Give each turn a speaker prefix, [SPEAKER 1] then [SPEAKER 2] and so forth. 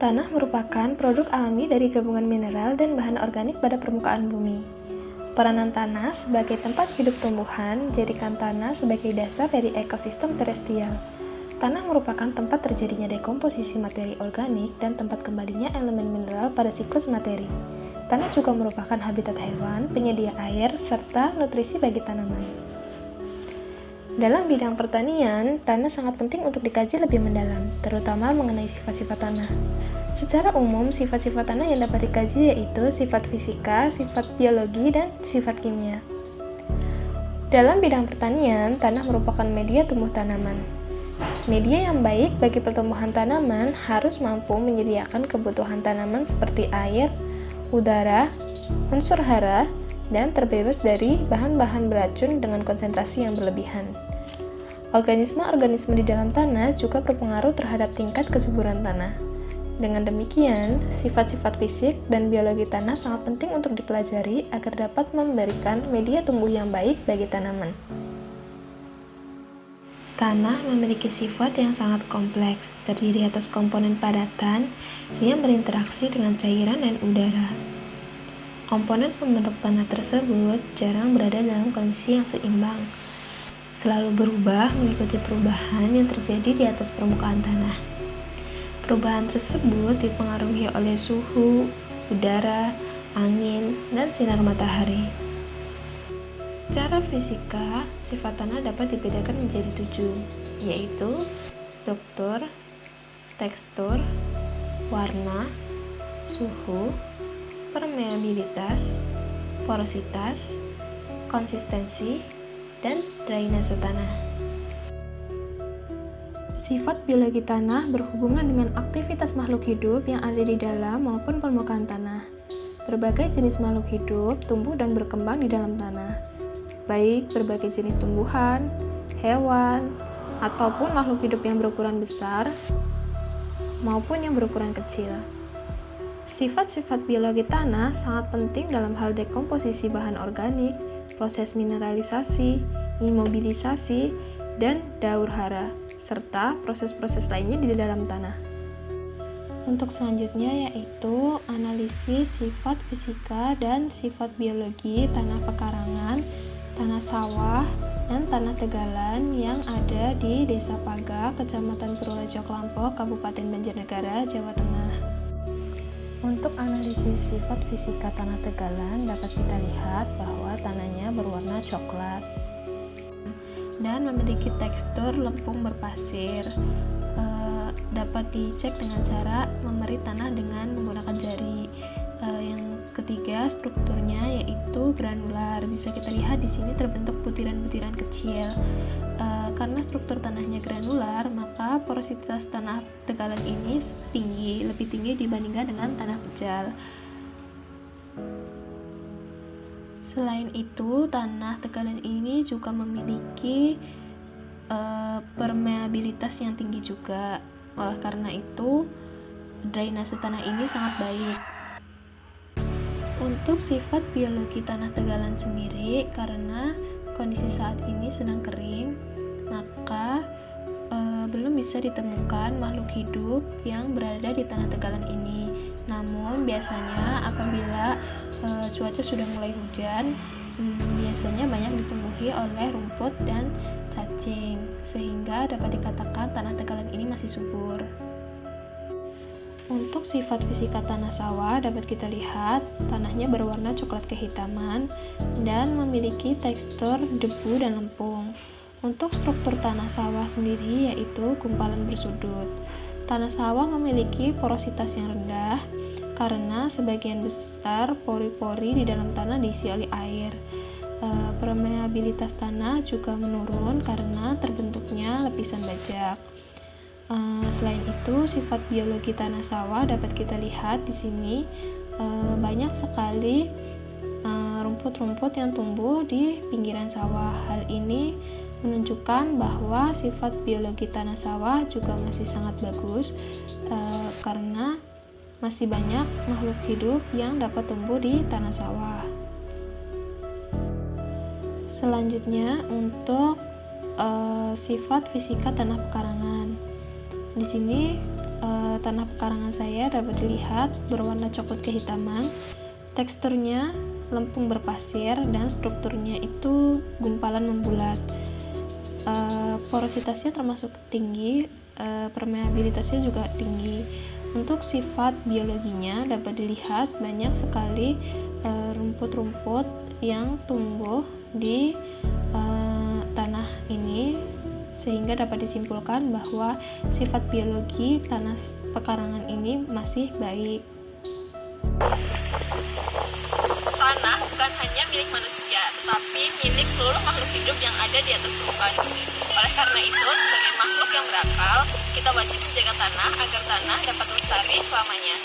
[SPEAKER 1] Tanah merupakan produk alami dari gabungan mineral dan bahan organik pada permukaan bumi. Peranan tanah sebagai tempat hidup tumbuhan menjadikan tanah sebagai dasar dari ekosistem terestrial. Tanah merupakan tempat terjadinya dekomposisi materi organik dan tempat kembalinya elemen mineral pada siklus materi. Tanah juga merupakan habitat hewan, penyedia air, serta nutrisi bagi tanaman. Dalam bidang pertanian, tanah sangat penting untuk dikaji lebih mendalam, terutama mengenai sifat-sifat tanah. Secara umum, sifat-sifat tanah yang dapat dikaji yaitu sifat fisika, sifat biologi, dan sifat kimia. Dalam bidang pertanian, tanah merupakan media tumbuh tanaman. Media yang baik bagi pertumbuhan tanaman harus mampu menyediakan kebutuhan tanaman seperti air, udara, unsur hara, dan terbebas dari bahan-bahan beracun dengan konsentrasi yang berlebihan. Organisme-organisme di dalam tanah juga berpengaruh terhadap tingkat kesuburan tanah. Dengan demikian, sifat-sifat fisik dan biologi tanah sangat penting untuk dipelajari agar dapat memberikan media tumbuh yang baik bagi tanaman. Tanah memiliki sifat yang sangat kompleks, terdiri atas komponen padatan yang berinteraksi dengan cairan dan udara. Komponen pembentuk tanah tersebut jarang berada dalam kondisi yang seimbang, selalu berubah mengikuti perubahan yang terjadi di atas permukaan tanah. Perubahan tersebut dipengaruhi oleh suhu, udara, angin, dan sinar matahari. Secara fisika, sifat tanah dapat dibedakan menjadi 7, yaitu struktur, tekstur, warna, suhu, permeabilitas, porositas, konsistensi, dan drainase tanah. Sifat biologi tanah berhubungan dengan aktivitas makhluk hidup yang ada di dalam maupun permukaan tanah. Berbagai jenis makhluk hidup tumbuh dan berkembang di dalam tanah, baik berbagai jenis tumbuhan, hewan, ataupun makhluk hidup yang berukuran besar maupun yang berukuran kecil. Sifat-sifat biologi tanah sangat penting dalam hal dekomposisi bahan organik, proses mineralisasi, imobilisasi, dan daur hara, serta proses-proses lainnya di dalam tanah. Untuk selanjutnya yaitu analisis sifat fisika dan sifat biologi tanah pekarangan, tanah sawah, dan tanah tegalan yang ada di Desa Paga, Kecamatan Purworejo Klampok, Kabupaten Banjarnegara, Jawa Tengah. Untuk analisis sifat fisika tanah tegalan dapat kita lihat bahwa tanahnya berwarna coklat dan memiliki tekstur lempung berpasir. Dapat dicek dengan cara memerit tanah dengan menggunakan jari. Yang ketiga, strukturnya yaitu granular. Bisa kita lihat di sini terbentuk butiran-butiran kecil. Karena struktur tanahnya granular, maka porositas tanah tegalan ini lebih tinggi dibandingkan dengan tanah pejal. Selain itu, tanah tegalan ini juga memiliki permeabilitas yang tinggi juga. Oleh karena itu, drainase tanah ini sangat baik. Untuk sifat biologi tanah tegalan sendiri, karena kondisi saat ini sedang kering, maka belum bisa ditemukan makhluk hidup yang berada di tanah tegalan ini. Namun biasanya apabila cuaca sudah mulai hujan, biasanya banyak ditumbuhi oleh rumput dan cacing, sehingga dapat dikatakan tanah tegalan ini masih subur. Untuk sifat fisika tanah sawah dapat kita lihat tanahnya berwarna coklat kehitaman dan memiliki tekstur debu dan lempung. Untuk struktur tanah sawah sendiri yaitu gumpalan bersudut. Tanah sawah memiliki porositas yang rendah karena sebagian besar pori-pori di dalam tanah diisi oleh air. Permeabilitas tanah juga menurun karena terbentuknya lapisan bajak. Selain itu, sifat biologi tanah sawah dapat kita lihat di sini banyak sekali rumput-rumput yang tumbuh di pinggiran sawah. Hal ini menunjukkan bahwa sifat biologi tanah sawah juga masih sangat bagus karena masih banyak makhluk hidup yang dapat tumbuh di tanah sawah. Selanjutnya untuk sifat fisika tanah pekarangan. Di sini tanah pekarangan saya dapat dilihat berwarna coklat kehitaman, teksturnya lempung berpasir, dan strukturnya itu gumpalan membulat. Porositasnya termasuk tinggi, permeabilitasnya juga tinggi. Untuk sifat biologinya dapat dilihat banyak sekali rumput-rumput yang tumbuh di tanah ini, sehingga dapat disimpulkan bahwa sifat biologi tanah pekarangan ini masih baik.
[SPEAKER 2] Tanah bukan hanya milik manusia, tetapi milik seluruh makhluk hidup yang ada di atas permukaan bumi. Oleh karena itu, sebagai makhluk yang berakal, kita wajib menjaga tanah agar tanah dapat lestari selamanya.